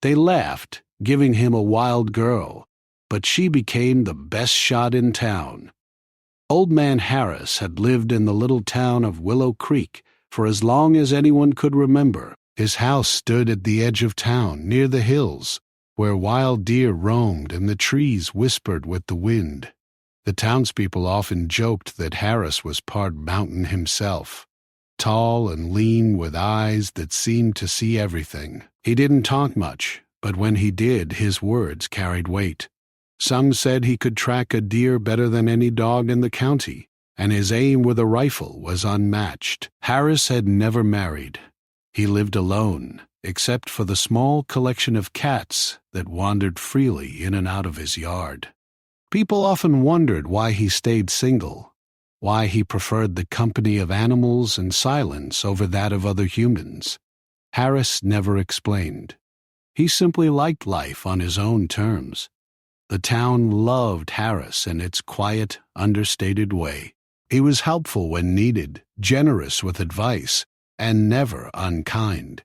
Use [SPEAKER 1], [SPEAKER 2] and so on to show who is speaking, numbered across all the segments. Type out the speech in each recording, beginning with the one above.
[SPEAKER 1] They laughed, giving him a wild girl, but she became the best shot in town. Old Man Harris had lived in the little town of Willow Creek for as long as anyone could remember. His house stood at the edge of town, near the hills, where wild deer roamed and the trees whispered with the wind. The townspeople often joked that Harris was part mountain himself, tall and lean with eyes that seemed to see everything. He didn't talk much, but when he did, his words carried weight. Some said he could track a deer better than any dog in the county, and his aim with a rifle was unmatched. Harris had never married. He lived alone, except for the small collection of cats that wandered freely in and out of his yard. People often wondered why he stayed single, why he preferred the company of animals and silence over that of other humans. Harris never explained. He simply liked life on his own terms. The town loved Harris in its quiet, understated way. He was helpful when needed, generous with advice, and never unkind.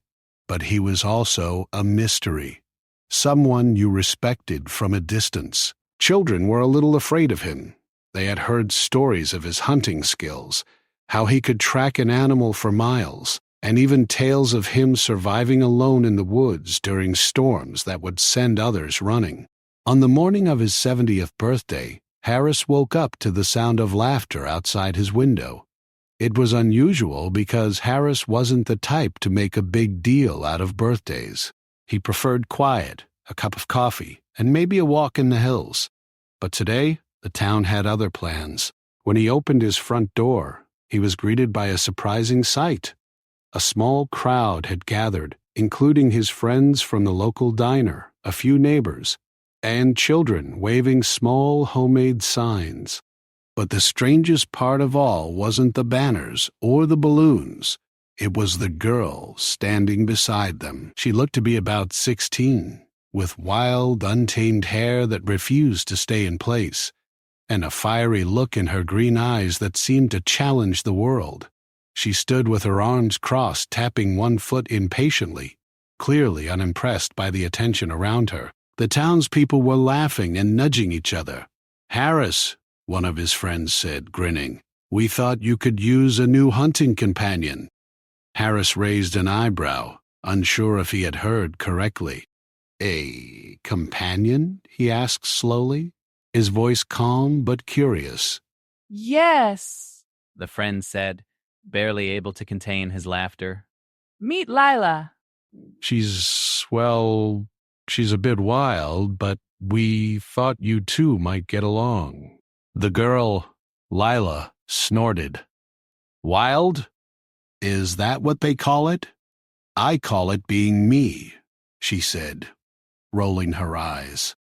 [SPEAKER 1] But he was also a mystery, someone you respected from a distance. Children were a little afraid of him. They had heard stories of his hunting skills, how he could track an animal for miles, and even tales of him surviving alone in the woods during storms that would send others running. On the morning of his 70th birthday, Harris woke up to the sound of laughter outside his window. It was unusual because Harris wasn't the type to make a big deal out of birthdays. He preferred quiet, a cup of coffee, and maybe a walk in the hills. But today, the town had other plans. When he opened his front door, he was greeted by a surprising sight. A small crowd had gathered, including his friends from the local diner, a few neighbors, and children waving small homemade signs. But the strangest part of all wasn't the banners or the balloons. It was the girl standing beside them. She looked to be about 16, with wild, untamed hair that refused to stay in place, and a fiery look in her green eyes that seemed to challenge the world. She stood with her arms crossed, tapping one foot impatiently, clearly unimpressed by the attention around her. The townspeople were laughing and nudging each other. "Harris," one of his friends said, grinning, "we thought you could use a new hunting companion." Harris raised an eyebrow, unsure if he had heard correctly. "A companion?" he asked slowly, his voice calm but curious.
[SPEAKER 2] "Yes,"
[SPEAKER 3] the friend said, barely able to contain his laughter.
[SPEAKER 2] "Meet Lila."
[SPEAKER 1] She's a bit wild, but we thought you two might get along." The girl, Lila, snorted. "Wild? Is that what they call it? I call it being me," she said, rolling her eyes.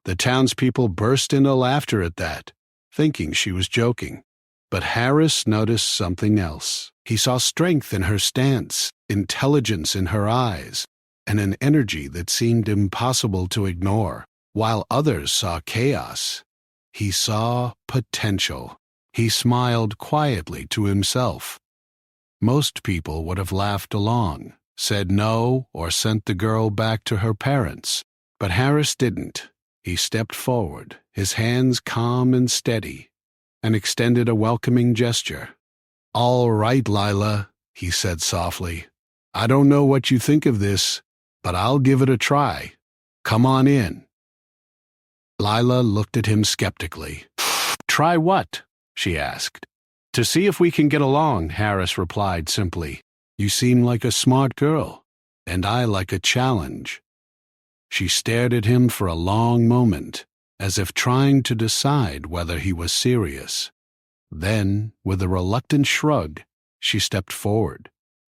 [SPEAKER 1] The townspeople burst into laughter at that, thinking she was joking. But Harris noticed something else. He saw strength in her stance, intelligence in her eyes, and an energy that seemed impossible to ignore. While others saw chaos, he saw potential. He smiled quietly to himself. Most people would have laughed along, said no, or sent the girl back to her parents. But Harris didn't. He stepped forward, his hands calm and steady, and extended a welcoming gesture. "All right, Lila," he said softly. "I don't know what you think of this, but I'll give it a try. Come on in." Lila looked at him skeptically. "Try what?" she asked. "To see if we can get along," Harris replied simply. "You seem like a smart girl, and I like a challenge." She stared at him for a long moment, as if trying to decide whether he was serious. Then, with a reluctant shrug, she stepped forward.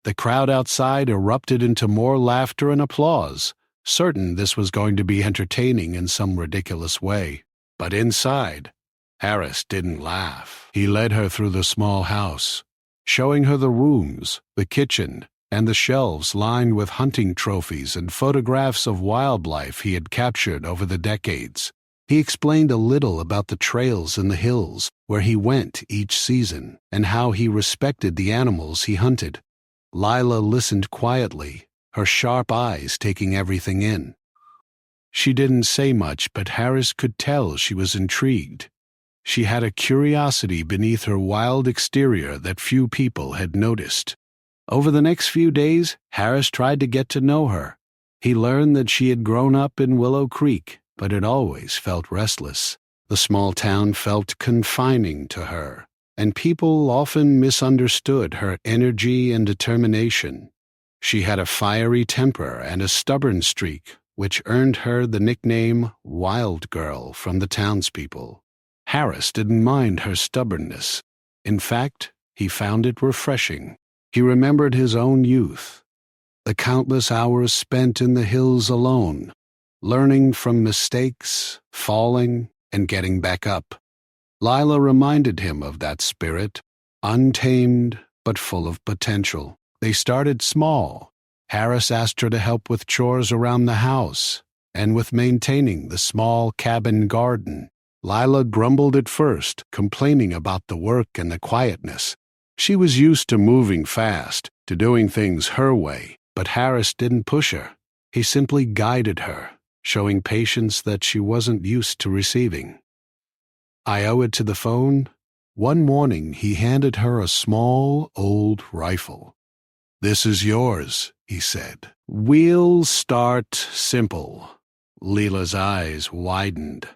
[SPEAKER 1] The crowd outside erupted into more laughter and applause, certain this was going to be entertaining in some ridiculous way. But inside, Harris didn't laugh. He led her through the small house, showing her the rooms, the kitchen, and the shelves lined with hunting trophies and photographs of wildlife he had captured over the decades. He explained a little about the trails in the hills where he went each season and how he respected the animals he hunted. Lila listened quietly, her sharp eyes taking everything in. She didn't say much, but Harris could tell she was intrigued. She had a curiosity beneath her wild exterior that few people had noticed. Over the next few days, Harris tried to get to know her. He learned that she had grown up in Willow Creek, but had always felt restless. The small town felt confining to her, and people often misunderstood her energy and determination. She had a fiery temper and a stubborn streak, which earned her the nickname Wild Girl from the townspeople. Harris didn't mind her stubbornness. In fact, he found it refreshing. He remembered his own youth, the countless hours spent in the hills alone, learning from mistakes, falling, and getting back up. Lila reminded him of that spirit, untamed but full of potential. They started small. Harris asked her to help with chores around the house and with maintaining the small cabin garden. Lila grumbled at first, complaining about the work and the quietness. She was used to moving fast, to doing things her way, but Harris didn't push her. He simply guided her, showing patience that she wasn't used to receiving. I owe it to the phone. One morning he handed her a small, old rifle. "This is yours," he said. "We'll start simple." Leela's eyes widened.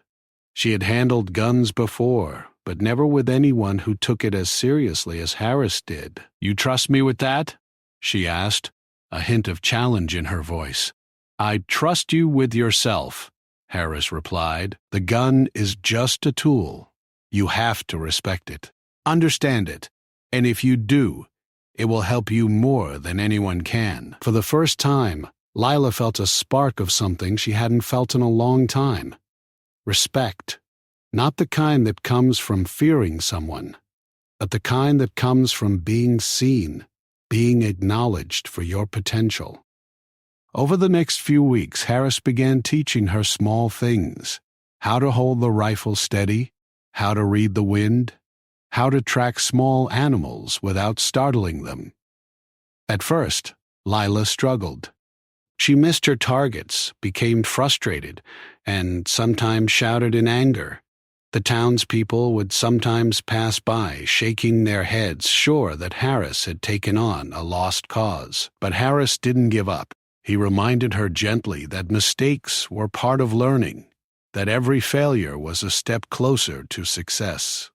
[SPEAKER 1] She had handled guns before, but never with anyone who took it as seriously as Harris did. "You trust me with that?" she asked, a hint of challenge in her voice. "I trust you with yourself," Harris replied. "The gun is just a tool. You have to respect it, understand it, and if you do, it will help you more than anyone can." For the first time, Lila felt a spark of something she hadn't felt in a long time. Respect. Not the kind that comes from fearing someone, but the kind that comes from being seen, being acknowledged for your potential. Over the next few weeks, Harris began teaching her small things: how to hold the rifle steady, how to read the wind, how to track small animals without startling them. At first, Lila struggled. She missed her targets, became frustrated, and sometimes shouted in anger. The townspeople would sometimes pass by, shaking their heads, sure that Harris had taken on a lost cause. But Harris didn't give up. He reminded her gently that mistakes were part of learning, that every failure was a step closer to success.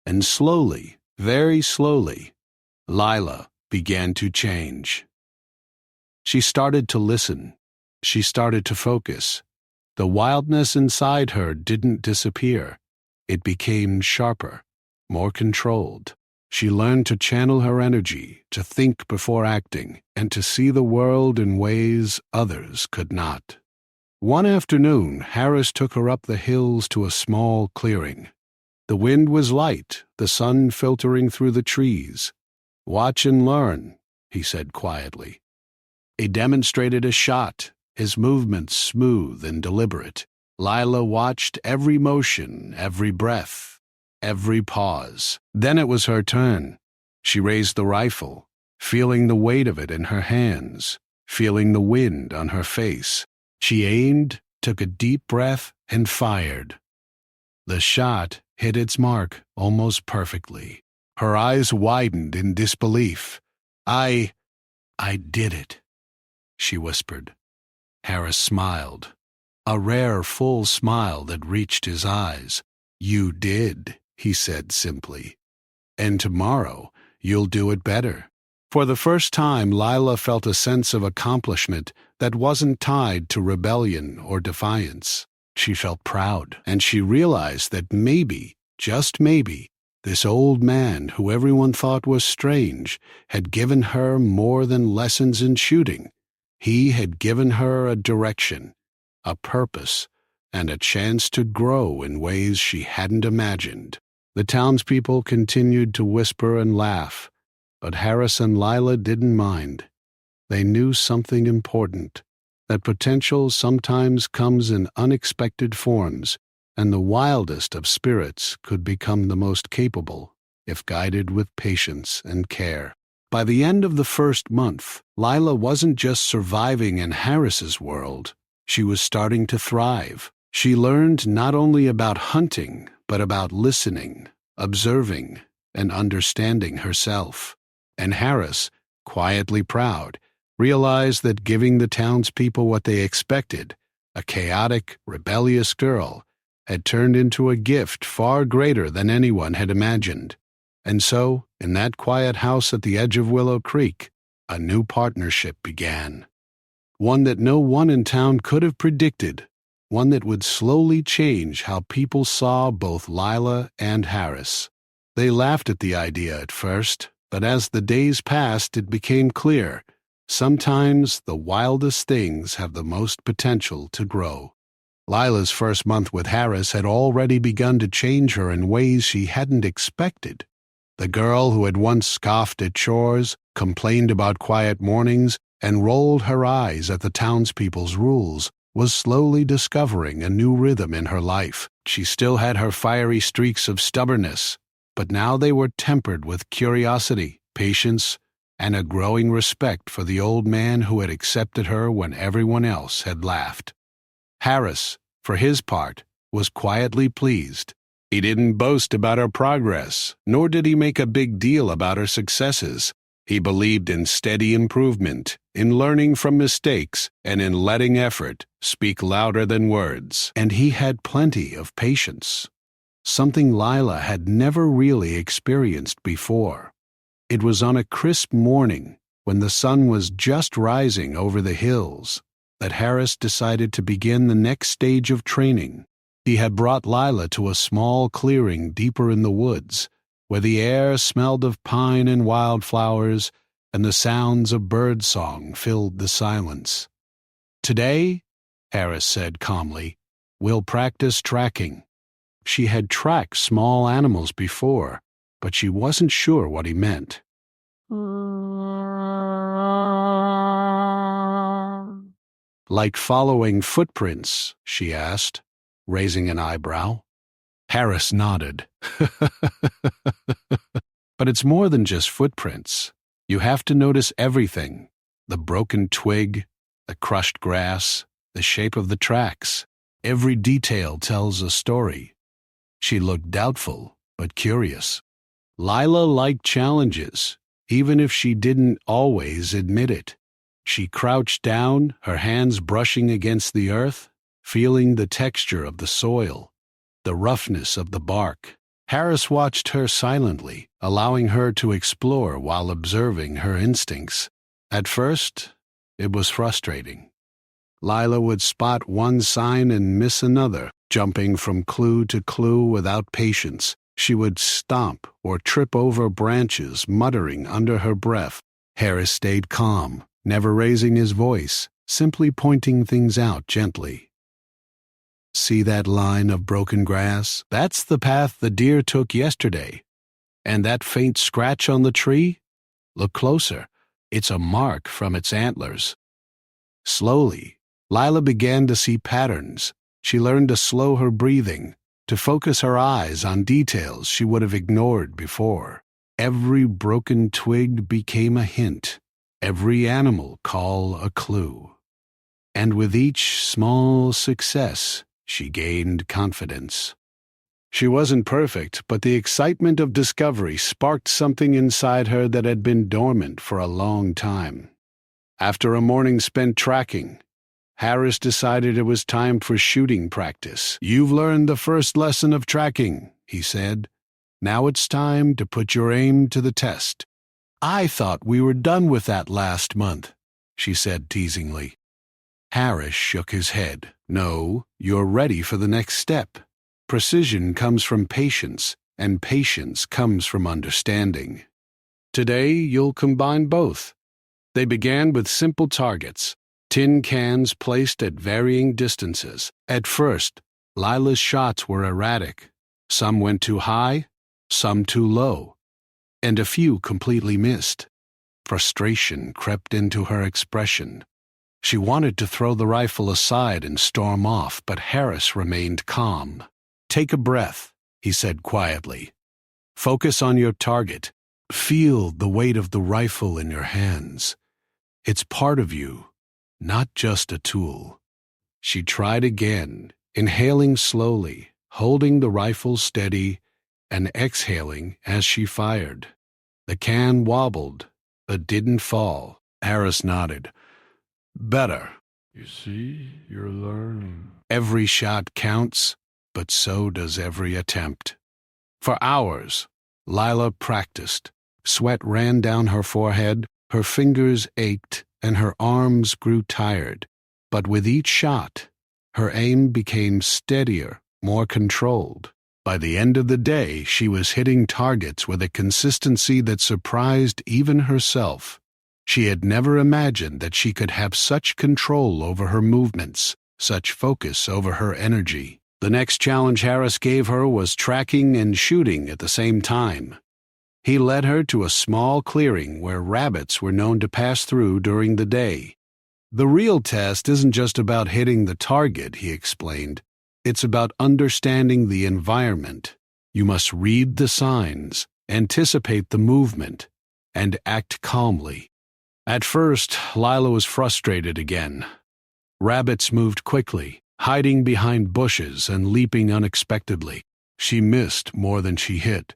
[SPEAKER 1] And slowly, very slowly, Lila began to change. She started to listen. She started to focus. The wildness inside her didn't disappear. It became sharper, more controlled. She learned to channel her energy, to think before acting, and to see the world in ways others could not. One afternoon, Harris took her up the hills to a small clearing. The wind was light, the sun filtering through the trees. "Watch and learn," he said quietly. He demonstrated a shot, his movements smooth and deliberate. Lila watched every motion, every breath, every pause. Then it was her turn. She raised the rifle, feeling the weight of it in her hands, feeling the wind on her face. She aimed, took a deep breath, and fired. The shot hit its mark almost perfectly. Her eyes widened in disbelief. I did it," she whispered. Harris smiled, a rare full smile that reached his eyes. "You did," he said simply. "And tomorrow you'll do it better." For the first time, Lila felt a sense of accomplishment that wasn't tied to rebellion or defiance. She felt proud, and she realized that maybe, just maybe, this old man who everyone thought was strange had given her more than lessons in shooting. He had given her a direction, a purpose, and a chance to grow in ways she hadn't imagined. The townspeople continued to whisper and laugh, but Harris and Lila didn't mind. They knew something important, that potential sometimes comes in unexpected forms, and the wildest of spirits could become the most capable if guided with patience and care. By the end of the first month, Lila wasn't just surviving in Harris's world. She was starting to thrive. She learned not only about hunting, but about listening, observing, and understanding herself. And Harris, quietly proud, realized that giving the townspeople what they expected, a chaotic, rebellious girl, had turned into a gift far greater than anyone had imagined. And so, in that quiet house at the edge of Willow Creek, a new partnership began. One that no one in town could have predicted, one that would slowly change how people saw both Lila and Harris. They laughed at the idea at first, but as the days passed, it became clear. Sometimes the wildest things have the most potential to grow. Lila's first month with Harris had already begun to change her in ways she hadn't expected. The girl who had once scoffed at chores, complained about quiet mornings, and rolled her eyes at the townspeople's rules was slowly discovering a new rhythm in her life. She still had her fiery streaks of stubbornness, but now they were tempered with curiosity, patience, and a growing respect for the old man who had accepted her when everyone else had laughed. Harris, for his part, was quietly pleased. He didn't boast about her progress, nor did he make a big deal about her successes. He believed in steady improvement, in learning from mistakes, and in letting effort speak louder than words. And he had plenty of patience, something Lila had never really experienced before. It was on a crisp morning, when the sun was just rising over the hills, that Harris decided to begin the next stage of training. He had brought Lila to a small clearing deeper in the woods, where the air smelled of pine and wildflowers, and the sounds of birdsong filled the silence. "Today," Harris said calmly, "we'll practice tracking." She had tracked small animals before, but she wasn't sure what he meant. "Like following footprints?" she asked, raising an eyebrow. Harris nodded. "But it's more than just footprints. You have to notice everything: the broken twig, the crushed grass, the shape of the tracks. Every detail tells a story." She looked doubtful, but curious. Lila liked challenges, even if she didn't always admit it. She crouched down, her hands brushing against the earth, feeling the texture of the soil, the roughness of the bark. Harris watched her silently, allowing her to explore while observing her instincts. At first, it was frustrating. Lila would spot one sign and miss another, jumping from clue to clue without patience. She would stomp or trip over branches, muttering under her breath. Harris stayed calm, never raising his voice, simply pointing things out gently. "See that line of broken grass? That's the path the deer took yesterday. And that faint scratch on the tree? Look closer. It's a mark from its antlers." Slowly, Lila began to see patterns. She learned to slow her breathing, to focus her eyes on details she would have ignored before. Every broken twig became a hint, every animal call a clue. And with each small success, she gained confidence. She wasn't perfect, but the excitement of discovery sparked something inside her that had been dormant for a long time. After a morning spent tracking, Harris decided it was time for shooting practice. "You've learned the first lesson of tracking," he said. "Now it's time to put your aim to the test." "I thought we were done with that last month," she said teasingly. Harris shook his head. "No, you're ready for the next step. Precision comes from patience, and patience comes from understanding. Today, you'll combine both." They began with simple targets, tin cans placed at varying distances. At first, Lila's shots were erratic. Some went too high, some too low, and a few completely missed. Frustration crept into her expression. She wanted to throw the rifle aside and storm off, but Harris remained calm. "Take a breath," he said quietly. "Focus on your target. Feel the weight of the rifle in your hands. It's part of you, not just a tool. She tried again, inhaling slowly, holding the rifle steady, and exhaling as she fired. The can wobbled, but didn't fall. Harris nodded. Better. You see, you're learning. Every shot counts, but so does every attempt. For hours, Lila practiced. Sweat ran down her forehead, her fingers ached, and her arms grew tired. But with each shot, her aim became steadier, more controlled. By the end of the day, she was hitting targets with a consistency that surprised even herself. She had never imagined that she could have such control over her movements, such focus over her energy. The next challenge Harris gave her was tracking and shooting at the same time. He led her to a small clearing where rabbits were known to pass through during the day. The real test isn't just about hitting the target, he explained. It's about understanding the environment. You must read the signs, anticipate the movement, and act calmly. At first, Lila was frustrated again. Rabbits moved quickly, hiding behind bushes and leaping unexpectedly. She missed more than she hit.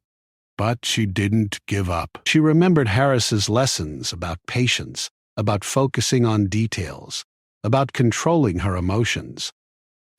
[SPEAKER 1] But she didn't give up. She remembered Harris's lessons about patience, about focusing on details, about controlling her emotions.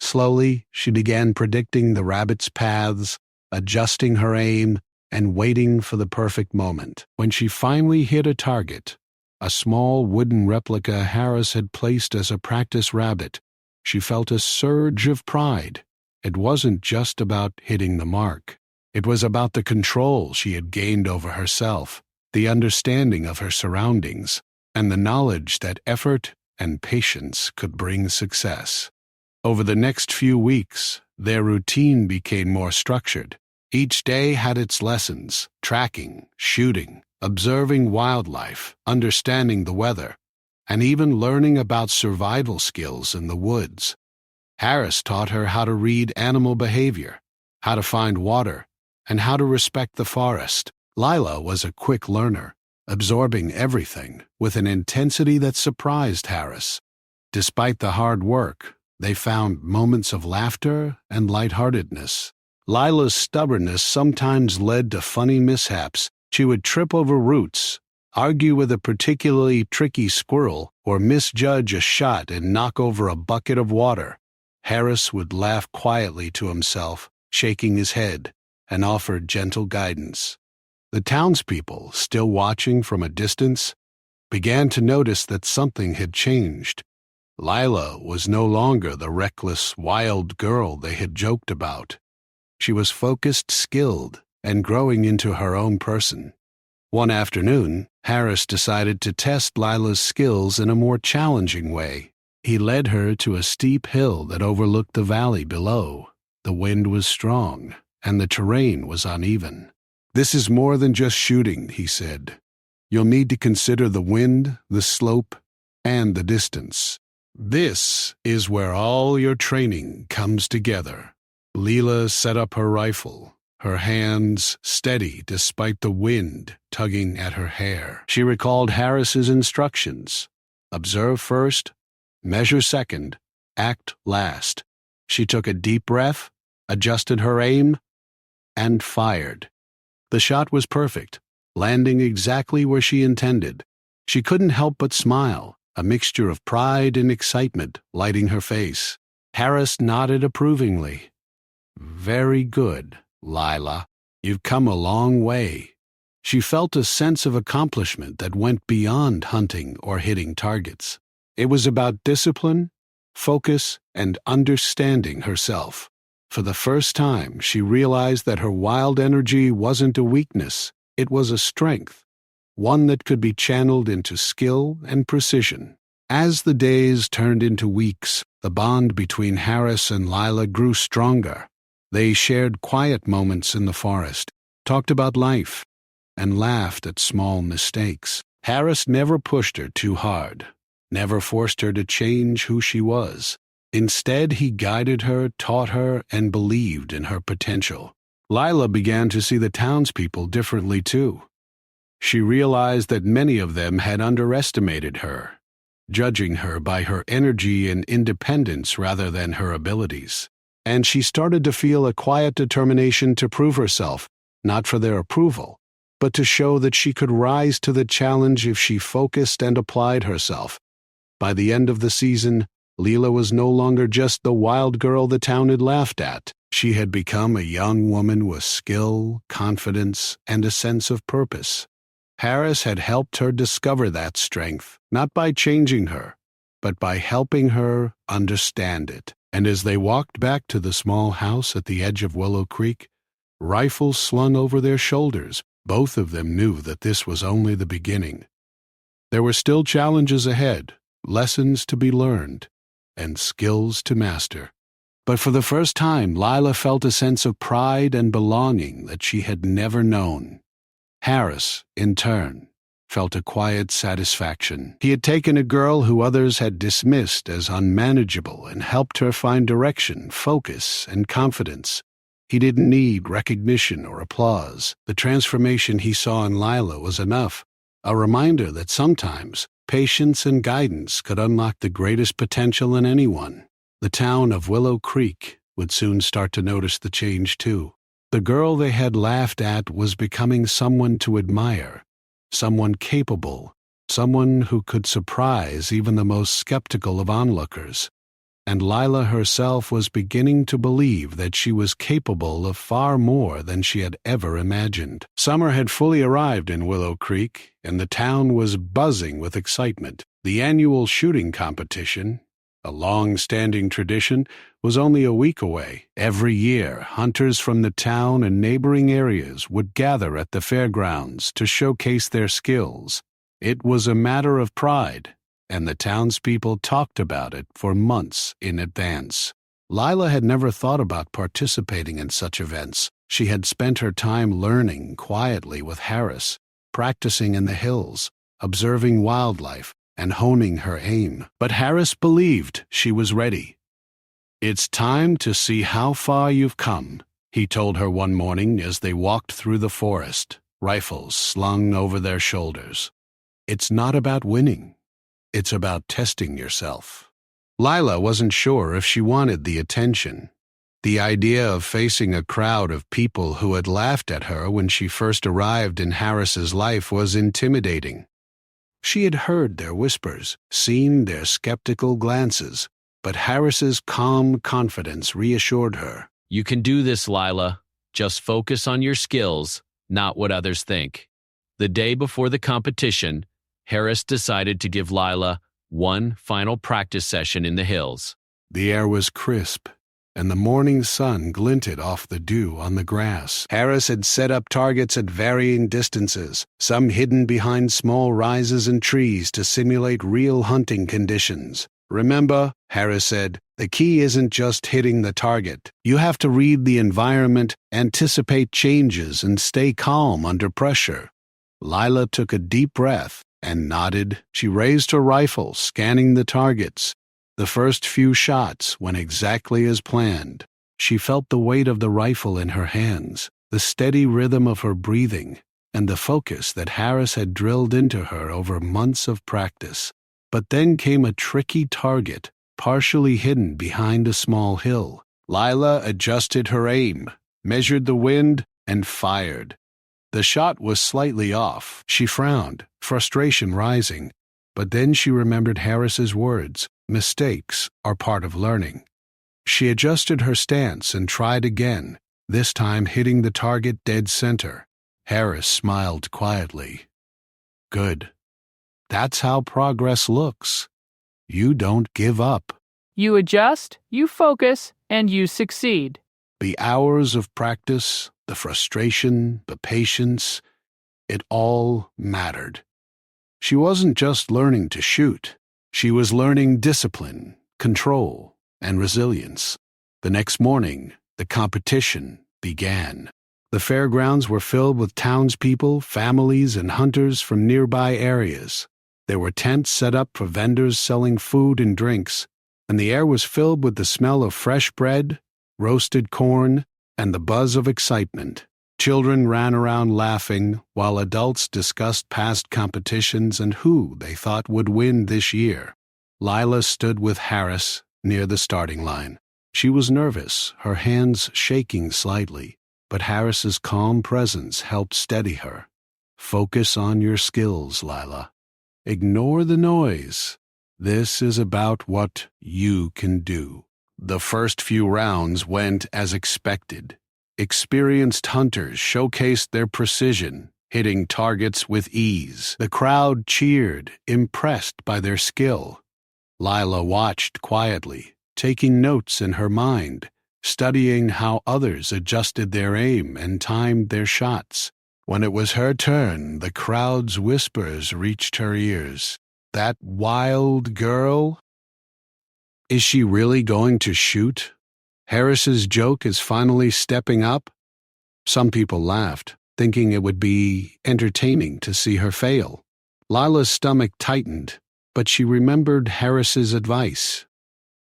[SPEAKER 1] Slowly, she began predicting the rabbit's paths, adjusting her aim, and waiting for the perfect moment. When she finally hit a target, a small wooden replica Harris had placed as a practice rabbit, she felt a surge of pride. It wasn't just about hitting the mark. It was about the control she had gained over herself, the understanding of her surroundings, and the knowledge that effort and patience could bring success. Over the next few weeks, their routine became more structured. Each day had its lessons: tracking, shooting, observing wildlife, understanding the weather, and even learning about survival skills in the woods. Harris taught her how to read animal behavior, how to find water, and how to respect the forest. Lila was a quick learner, absorbing everything with an intensity that surprised Harris. Despite the hard work, they found moments of laughter and lightheartedness. Lila's stubbornness sometimes led to funny mishaps. She would trip over roots, argue with a particularly tricky squirrel, or misjudge a shot and knock over a bucket of water. Harris would laugh quietly to himself, shaking his head, and offered gentle guidance. The townspeople, still watching from a distance, began to notice that something had changed. Lila was no longer the reckless, wild girl they had joked about. She was focused, skilled, and growing into her own person. One afternoon, Harris decided to test Lila's skills in a more challenging way. He led her to a steep hill that overlooked the valley below. The wind was strong, and the terrain was uneven. "This is more than just shooting," he said. "You'll need to consider the wind, the slope, and the distance. This is where all your training comes together." Lila set up her rifle, her hands steady despite the wind tugging at her hair. She recalled Harris's instructions: observe first, measure second, act last. She took a deep breath, adjusted her aim, and fired. The shot was perfect, landing exactly where she intended. She couldn't help but smile, a mixture of pride and excitement lighting her face. Harris nodded approvingly. "Very good, Lila. You've come a long way." She felt a sense of accomplishment that went beyond hunting or hitting targets. It was about discipline, focus, and understanding herself. For the first time, she realized that her wild energy wasn't a weakness, it was a strength, one that could be channeled into skill and precision. As the days turned into weeks, the bond between Harris and Lila grew stronger. They shared quiet moments in the forest, talked about life, and laughed at small mistakes. Harris never pushed her too hard, never forced her to change who she was. Instead, he guided her, taught her, and believed in her potential. Lila began to see the townspeople differently too. She realized that many of them had underestimated her, judging her by her energy and independence rather than her abilities. And she started to feel a quiet determination to prove herself, not for their approval, but to show that she could rise to the challenge if she focused and applied herself. By the end of the season, Leela was no longer just the wild girl the town had laughed at. She had become a young woman with skill, confidence, and a sense of purpose. Harris had helped her discover that strength, not by changing her, but by helping her understand it. And as they walked back to the small house at the edge of Willow Creek, rifles slung over their shoulders, both of them knew that this was only the beginning. There were still challenges ahead, lessons to be learned, and skills to master. But for the first time, Lila felt a sense of pride and belonging that she had never known. Harris, in turn, felt a quiet satisfaction. He had taken a girl who others had dismissed as unmanageable and helped her find direction, focus, and confidence. He didn't need recognition or applause. The transformation he saw in Lila was enough, a reminder that sometimes patience and guidance could unlock the greatest potential in anyone. The town of Willow Creek would soon start to notice the change too. The girl they had laughed at was becoming someone to admire, someone capable, someone who could surprise even the most skeptical of onlookers. And Lila herself was beginning to believe that she was capable of far more than she had ever imagined. Summer had fully arrived in Willow Creek, and the town was buzzing with excitement. The annual shooting competition, a long-standing tradition, was only a week away. Every year, hunters from the town and neighboring areas would gather at the fairgrounds to showcase their skills. It was a matter of pride, and the townspeople talked about it for months in advance. Lila had never thought about participating in such events. She had spent her time learning quietly with Harris, practicing in the hills, observing wildlife, and honing her aim. But Harris believed she was ready. "It's time to see how far you've come," he told her one morning as they walked through the forest, rifles slung over their shoulders. "It's not about winning. It's about testing yourself." Lila wasn't sure if she wanted the attention. The idea of facing a crowd of people who had laughed at her when she first arrived in Harris's life was intimidating. She had heard their whispers, seen their skeptical glances, but Harris's calm confidence reassured her.
[SPEAKER 3] You can do this, Lila. Just focus on your skills, not what others think. The day before the competition, Harris decided to give Lila one final practice session in the hills.
[SPEAKER 1] The air was crisp, and the morning sun glinted off the dew on the grass. Harris had set up targets at varying distances, some hidden behind small rises and trees to simulate real hunting conditions. "Remember," Harris said, "the key isn't just hitting the target. You have to read the environment, anticipate changes, and stay calm under pressure." Lila took a deep breath and nodded. She raised her rifle, scanning the targets. The first few shots went exactly as planned. She felt the weight of the rifle in her hands, the steady rhythm of her breathing, and the focus that Harris had drilled into her over months of practice. But then came a tricky target, partially hidden behind a small hill. Lila adjusted her aim, measured the wind, and fired. The shot was slightly off. She frowned, frustration rising. But then she remembered Harris's words, "Mistakes are part of learning." She adjusted her stance and tried again, this time hitting the target dead center. Harris smiled quietly. "Good. That's how progress looks. You don't give up."
[SPEAKER 2] You adjust, you focus, and you succeed.
[SPEAKER 1] The hours of practice, the frustration, the patience, it all mattered. She wasn't just learning to shoot. She was learning discipline, control, and resilience. The next morning, the competition began. The fairgrounds were filled with townspeople, families, and hunters from nearby areas. There were tents set up for vendors selling food and drinks, and the air was filled with the smell of fresh bread, roasted corn, and the buzz of excitement. Children ran around laughing, while adults discussed past competitions and who they thought would win this year. Lila stood with Harris near the starting line. She was nervous, her hands shaking slightly, but Harris's calm presence helped steady her. Focus on your skills, Lila. Ignore the noise. This is about what you can do. The first few rounds went as expected. Experienced hunters showcased their precision, hitting targets with ease. The crowd cheered, impressed by their skill. Lila watched quietly, taking notes in her mind, studying how others adjusted their aim and timed their shots. When it was her turn, the crowd's whispers reached her ears. That wild girl? Is she really going to shoot? Harris's joke is finally stepping up? Some people laughed, thinking it would be entertaining to see her fail. Lila's stomach tightened, but she remembered Harris's advice.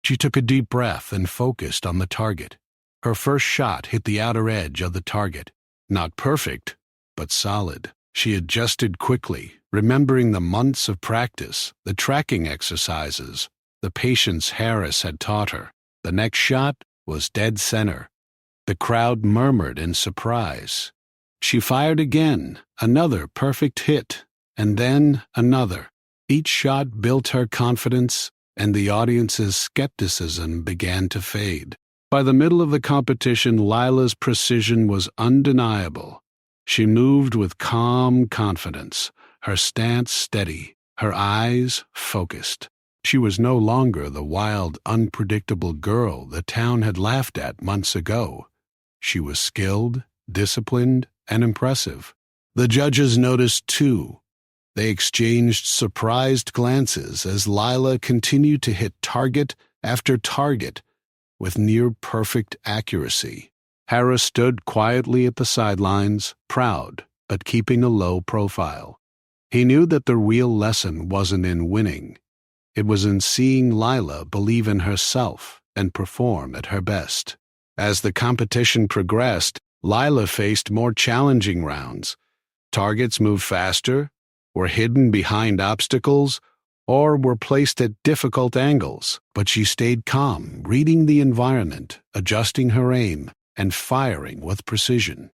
[SPEAKER 1] She took a deep breath and focused on the target. Her first shot hit the outer edge of the target. Not perfect, but solid. She adjusted quickly, remembering the months of practice, the tracking exercises, the patience Harris had taught her. The next shot was dead center. The crowd murmured in surprise. She fired again, another perfect hit, and then another. Each shot built her confidence, and the audience's skepticism began to fade. By the middle of the competition, Lila's precision was undeniable. She moved with calm confidence, her stance steady, her eyes focused. She was no longer the wild, unpredictable girl the town had laughed at months ago. She was skilled, disciplined, and impressive. The judges noticed, too. They exchanged surprised glances as Lila continued to hit target after target with near-perfect accuracy. Harris stood quietly at the sidelines, proud, but keeping a low profile. He knew that the real lesson wasn't in winning. It was in seeing Lila believe in herself and perform at her best. As the competition progressed, Lila faced more challenging rounds. Targets moved faster, were hidden behind obstacles, or were placed at difficult angles, but she stayed calm, reading the environment, adjusting her aim, and firing with precision.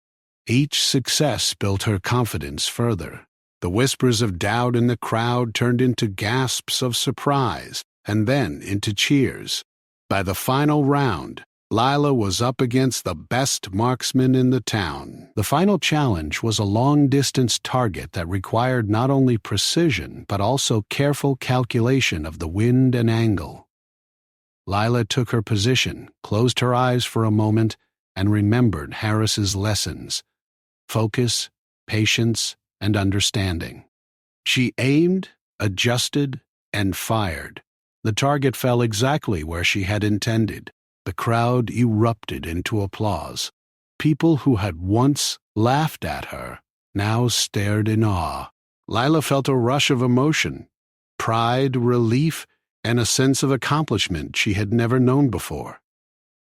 [SPEAKER 1] Each success built her confidence further. The whispers of doubt in the crowd turned into gasps of surprise, and then into cheers. By the final round, Lila was up against the best marksman in the town. The final challenge was a long-distance target that required not only precision, but also careful calculation of the wind and angle. Lila took her position, closed her eyes for a moment, and remembered Harris's lessons: focus, patience, and understanding. She aimed, adjusted, and fired. The target fell exactly where she had intended. The crowd erupted into applause. People who had once laughed at her now stared in awe. Lila felt a rush of emotion, pride, relief, and a sense of accomplishment she had never known before.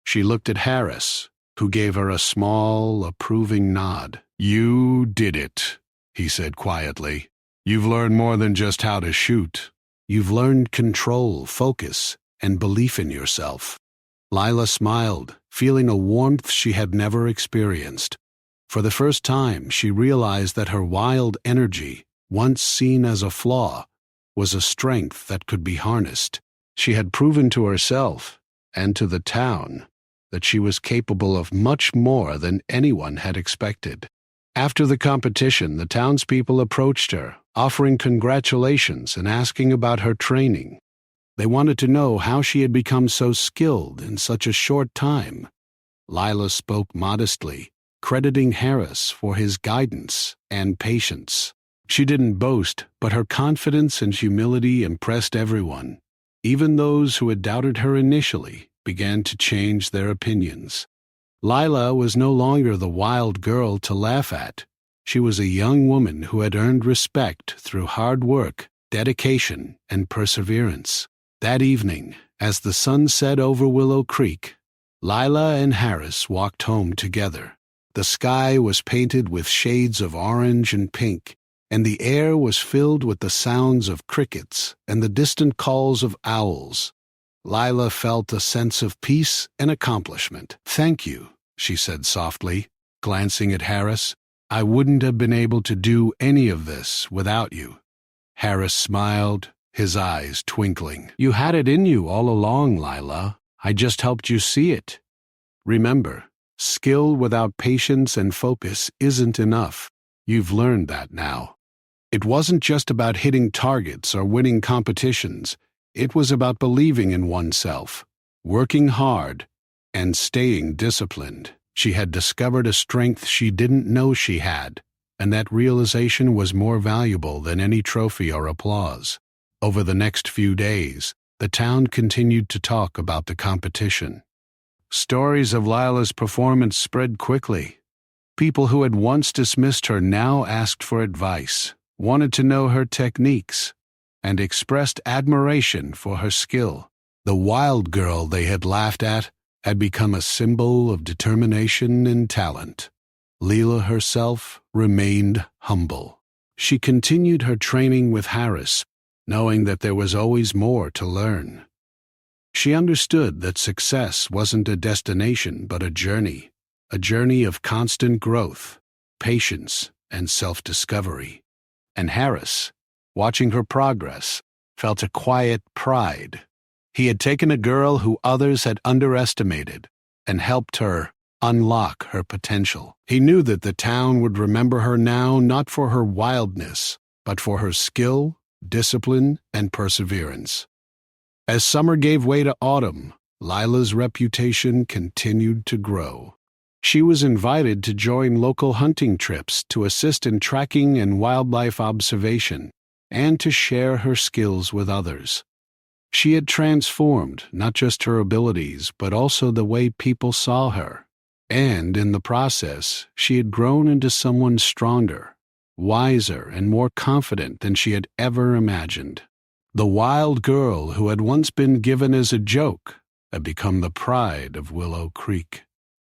[SPEAKER 1] She looked at Harris, who gave her a small, approving nod. "You did it," he said quietly. "You've learned more than just how to shoot. You've learned control, focus, and belief in yourself." Lila smiled, feeling a warmth she had never experienced. For the first time, she realized that her wild energy, once seen as a flaw, was a strength that could be harnessed. She had proven to herself, and to the town, that she was capable of much more than anyone had expected. After the competition, the townspeople approached her, offering congratulations and asking about her training. They wanted to know how she had become so skilled in such a short time. Lila spoke modestly, crediting Harris for his guidance and patience. She didn't boast, but her confidence and humility impressed everyone. Even those who had doubted her initially began to change their opinions. Lila was no longer the wild girl to laugh at. She was a young woman who had earned respect through hard work, dedication, and perseverance. That evening, as the sun set over Willow Creek, Lila and Harris walked home together. The sky was painted with shades of orange and pink, and the air was filled with the sounds of crickets and the distant calls of owls. Lila felt a sense of peace and accomplishment. "Thank you," she said softly, glancing at Harris. "I wouldn't have been able to do any of this without you." Harris smiled, his eyes twinkling. "You had it in you all along, Lila. I just helped you see it. Remember, skill without patience and focus isn't enough. You've learned that now." It wasn't just about hitting targets or winning competitions. It was about believing in oneself, working hard, and staying disciplined. She had discovered a strength she didn't know she had, and that realization was more valuable than any trophy or applause. Over the next few days, the town continued to talk about the competition. Stories of Lila's performance spread quickly. People who had once dismissed her now asked for advice, wanted to know her techniques, and expressed admiration for her skill. The wild girl they had laughed at had become a symbol of determination and talent. Lila herself remained humble. She continued her training with Harris, knowing that there was always more to learn. She understood that success wasn't a destination but a journey of constant growth, patience, and self-discovery. And Harris, watching her progress, felt a quiet pride. He had taken a girl who others had underestimated and helped her unlock her potential. He knew that the town would remember her now not for her wildness, but for her skill, discipline, and perseverance. As summer gave way to autumn, Lila's reputation continued to grow. She was invited to join local hunting trips to assist in tracking and wildlife observation, and to share her skills with others. She had transformed not just her abilities, but also the way people saw her. And in the process, she had grown into someone stronger, wiser, and more confident than she had ever imagined. The wild girl who had once been given as a joke had become the pride of Willow Creek.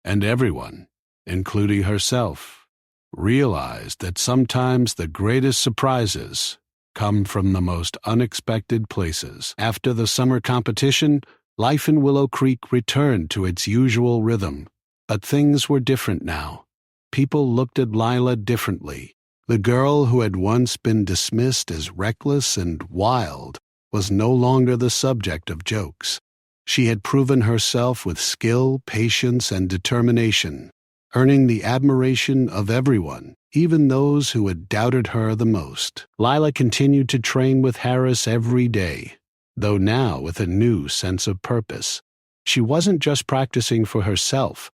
[SPEAKER 1] And everyone, including herself, realized that sometimes the greatest surprises come from the most unexpected places. After the summer competition, life in Willow Creek returned to its usual rhythm. But things were different now. People looked at Lila differently. The girl who had once been dismissed as reckless and wild was no longer the subject of jokes. She had proven herself with skill, patience, and determination, earning the admiration of everyone, even those who had doubted her the most. Lila continued to train with Harris every day, though now with a new sense of purpose. She wasn't just practicing for herself.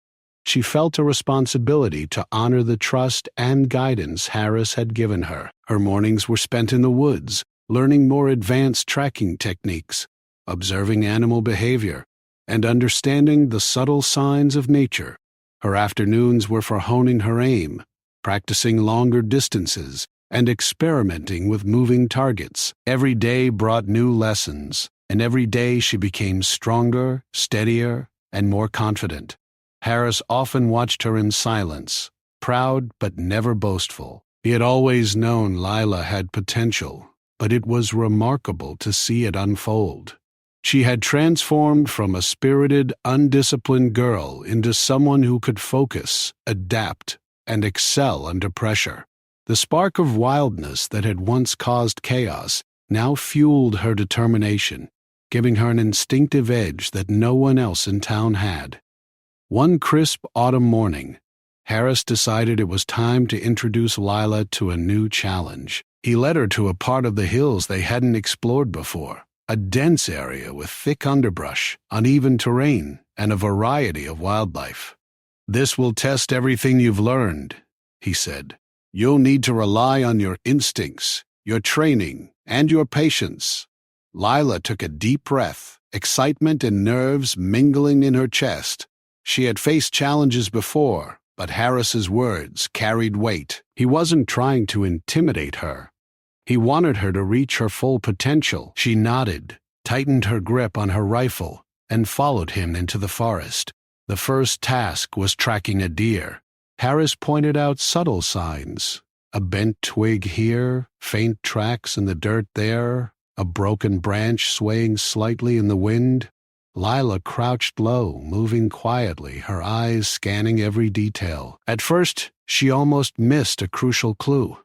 [SPEAKER 1] She felt a responsibility to honor the trust and guidance Harris had given her. Her mornings were spent in the woods, learning more advanced tracking techniques, observing animal behavior, and understanding the subtle signs of nature. Her afternoons were for honing her aim, practicing longer distances, and experimenting with moving targets. Every day brought new lessons, and every day she became stronger, steadier, and more confident. Harris often watched her in silence, proud but never boastful. He had always known Lila had potential, but it was remarkable to see it unfold. She had transformed from a spirited, undisciplined girl into someone who could focus, adapt, and excel under pressure. The spark of wildness that had once caused chaos now fueled her determination, giving her an instinctive edge that no one else in town had. One crisp autumn morning, Harris decided it was time to introduce Lila to a new challenge. He led her to a part of the hills they hadn't explored before. A dense area with thick underbrush, uneven terrain, and a variety of wildlife. "This will test everything you've learned," he said. "You'll need to rely on your instincts, your training, and your patience." Lila took a deep breath, excitement and nerves mingling in her chest. She had faced challenges before, but Harris's words carried weight. He wasn't trying to intimidate her. He wanted her to reach her full potential. She nodded, tightened her grip on her rifle, and followed him into the forest. The first task was tracking a deer. Harris pointed out subtle signs. A bent twig here, faint tracks in the dirt there, a broken branch swaying slightly in the wind. Lila crouched low, moving quietly, her eyes scanning every detail. At first, she almost missed a crucial clue.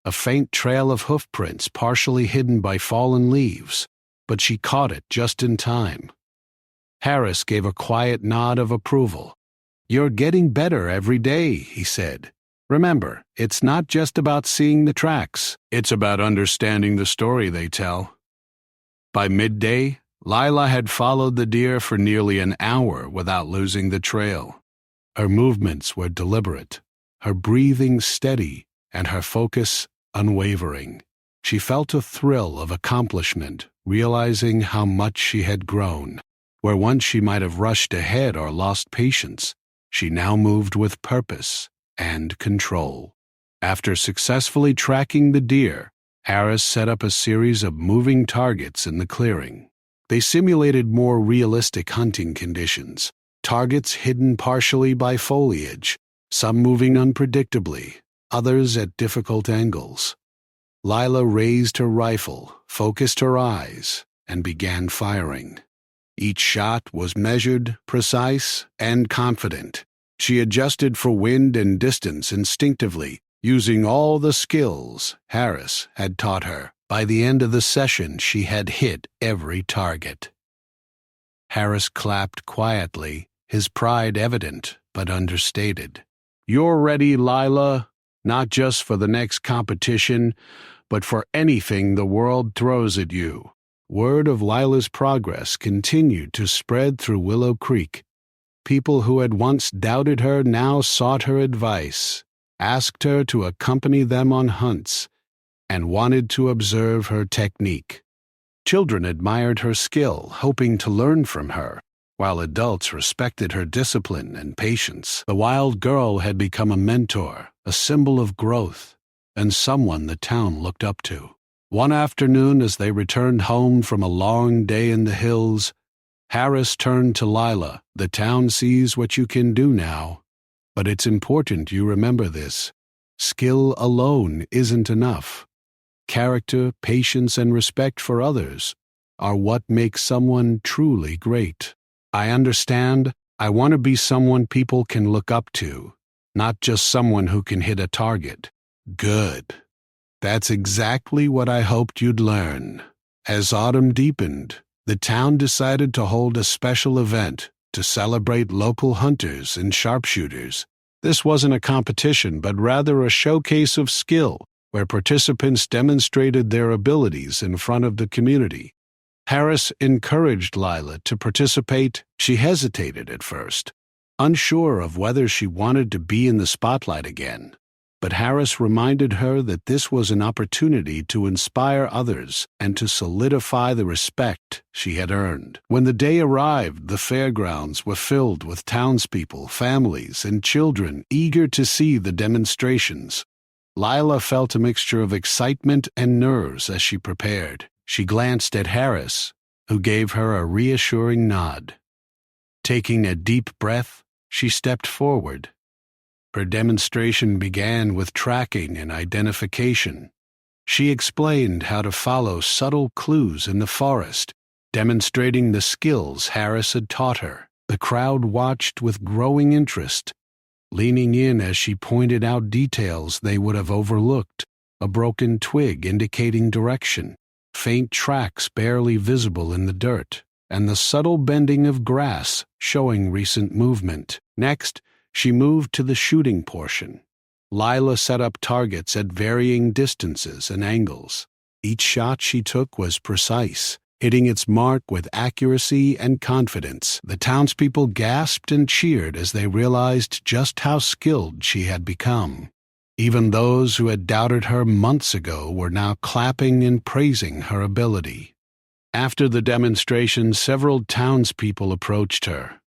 [SPEAKER 1] A faint trail of hoofprints partially hidden by fallen leaves, but she caught it just in time. Harris gave a quiet nod of approval. "You're getting better every day," he said. "Remember, it's not just about seeing the tracks. It's about understanding the story they tell." By midday, Lila had followed the deer for nearly an hour without losing the trail. Her movements were deliberate, her breathing steady, and her focus unwavering. She felt a thrill of accomplishment, realizing how much she had grown. Where once she might have rushed ahead or lost patience, she now moved with purpose and control. After successfully tracking the deer, Harris set up a series of moving targets in the clearing. They simulated more realistic hunting conditions, targets hidden partially by foliage, some moving unpredictably, others at difficult angles. Lila raised her rifle, focused her eyes, and began firing. Each shot was measured, precise, and confident. She adjusted for wind and distance instinctively, using all the skills Harris had taught her. By the end of the session, she had hit every target. Harris clapped quietly, his pride evident but understated. "You're ready, Lila, not just for the next competition, but for anything the world throws at you." Word of Lila's progress continued to spread through Willow Creek. People who had once doubted her now sought her advice, asked her to accompany them on hunts, and wanted to observe her technique. Children admired her skill, hoping to learn from her, while adults respected her discipline and patience. The wild girl had become a mentor, a symbol of growth, and someone the town looked up to. One afternoon, as they returned home from a long day in the hills, Harris turned to Lila. "The town sees what you can do now, but it's important you remember this. Skill alone isn't enough. Character, patience, and respect for others are what makes someone truly great. I understand. I want to be someone people can look up to, not just someone who can hit a target." "Good. That's exactly what I hoped you'd learn." As autumn deepened, the town decided to hold a special event to celebrate local hunters and sharpshooters. This wasn't a competition, but rather a showcase of skill, where participants demonstrated their abilities in front of the community. Harris encouraged Lila to participate. She hesitated at first, unsure of whether she wanted to be in the spotlight again. But Harris reminded her that this was an opportunity to inspire others and to solidify the respect she had earned. When the day arrived, the fairgrounds were filled with townspeople, families, and children eager to see the demonstrations. Lila felt a mixture of excitement and nerves as she prepared. She glanced at Harris, who gave her a reassuring nod. Taking a deep breath, she stepped forward. Her demonstration began with tracking and identification. She explained how to follow subtle clues in the forest, demonstrating the skills Harris had taught her. The crowd watched with growing interest, leaning in as she pointed out details they would have overlooked: a broken twig indicating direction, faint tracks barely visible in the dirt, and the subtle bending of grass showing recent movement. Next, she moved to the shooting portion. Lila set up targets at varying distances and angles. Each shot she took was precise, hitting its mark with accuracy and confidence. The townspeople gasped and cheered as they realized just how skilled she had become. Even those who had doubted her months ago were now clapping and praising her ability. After the demonstration, several townspeople approached her.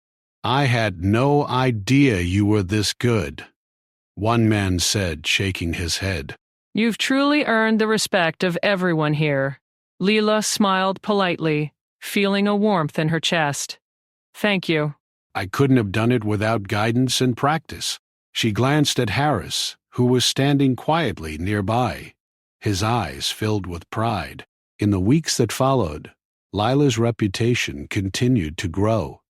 [SPEAKER 1] "I had no idea you were this good," one man said, shaking his head.
[SPEAKER 2] "You've truly earned the respect of everyone here." Lila smiled politely, feeling a warmth in her chest. "Thank you."
[SPEAKER 1] "I couldn't have done it without guidance and practice." She glanced at Harris, who was standing quietly nearby, his eyes filled with pride. In the weeks that followed, Lila's reputation continued to grow.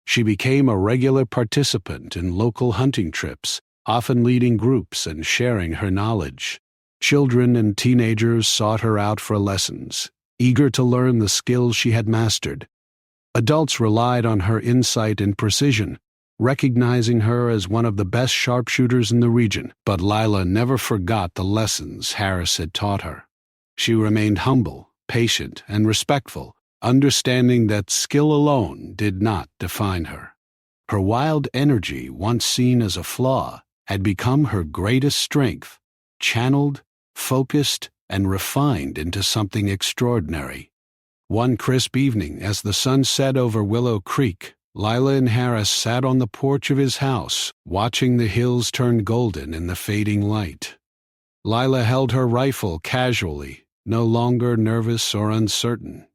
[SPEAKER 1] She became a regular participant in local hunting trips, often leading groups and sharing her knowledge. Children and teenagers sought her out for lessons, eager to learn the skills she had mastered. Adults relied on her insight and precision, recognizing her as one of the best sharpshooters in the region. But Lila never forgot the lessons Harris had taught her. She remained humble, patient, and respectful, understanding that skill alone did not define her. Her wild energy, once seen as a flaw, had become her greatest strength, channeled, focused, and refined into something extraordinary. One crisp evening, as the sun set over Willow Creek, Lila and Harris sat on the porch of his house, watching the hills turn golden in the fading light. Lila held her rifle casually, no longer nervous or uncertain.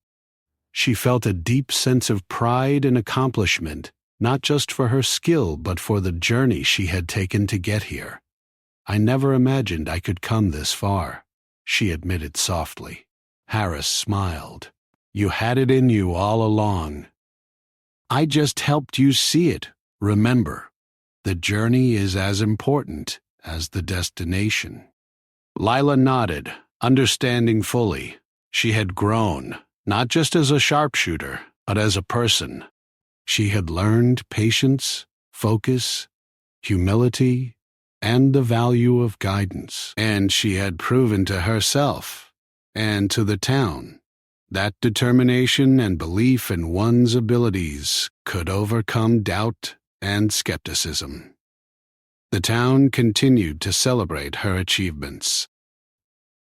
[SPEAKER 1] She felt a deep sense of pride and accomplishment, not just for her skill but for the journey she had taken to get here. "I never imagined I could come this far," she admitted softly. Harris smiled. "You had it in you all along. I just helped you see it. Remember, the journey is as important as the destination." Lila nodded, understanding fully. She had grown, not just as a sharpshooter, but as a person. She had learned patience, focus, humility, and the value of guidance. And she had proven to herself, and to the town, that determination and belief in one's abilities could overcome doubt and skepticism. The town continued to celebrate her achievements.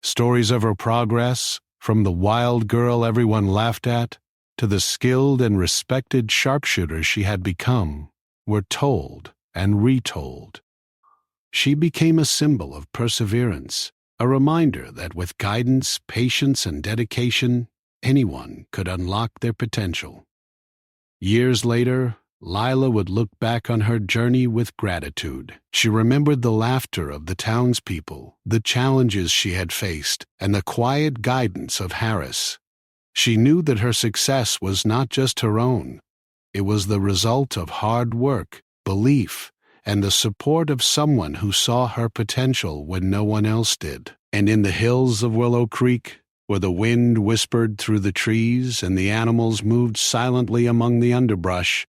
[SPEAKER 1] Stories of her progress, from the wild girl everyone laughed at to the skilled and respected sharpshooter she had become, were told and retold. She became a symbol of perseverance, a reminder that with guidance, patience, and dedication, anyone could unlock their potential. Years later, Lila would look back on her journey with gratitude. She remembered the laughter of the townspeople, the challenges she had faced, and the quiet guidance of Harris. She knew that her success was not just her own. It was the result of hard work, belief, and the support of someone who saw her potential when no one else did. And in the hills of Willow Creek, where the wind whispered through the trees and the animals moved silently among the underbrush,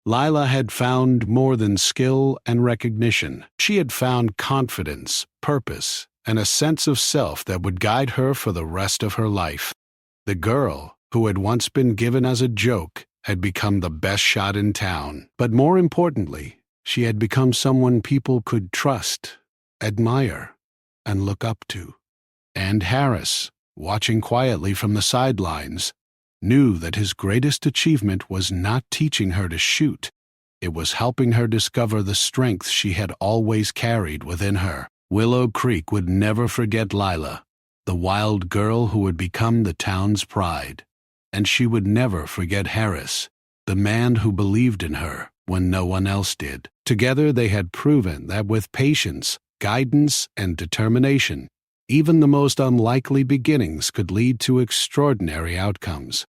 [SPEAKER 1] Lila had found more than skill and recognition. She had found confidence, purpose, and a sense of self that would guide her for the rest of her life. The girl, who had once been given as a joke, had become the best shot in town. But more importantly, she had become someone people could trust, admire, and look up to. And Harris, watching quietly from the sidelines, knew that his greatest achievement was not teaching her to shoot. It was helping her discover the strength she had always carried within her. Willow Creek would never forget Lila, the wild girl who would become the town's pride. And she would never forget Harris, the man who believed in her when no one else did. Together they had proven that with patience, guidance, and determination, even the most unlikely beginnings could lead to extraordinary outcomes.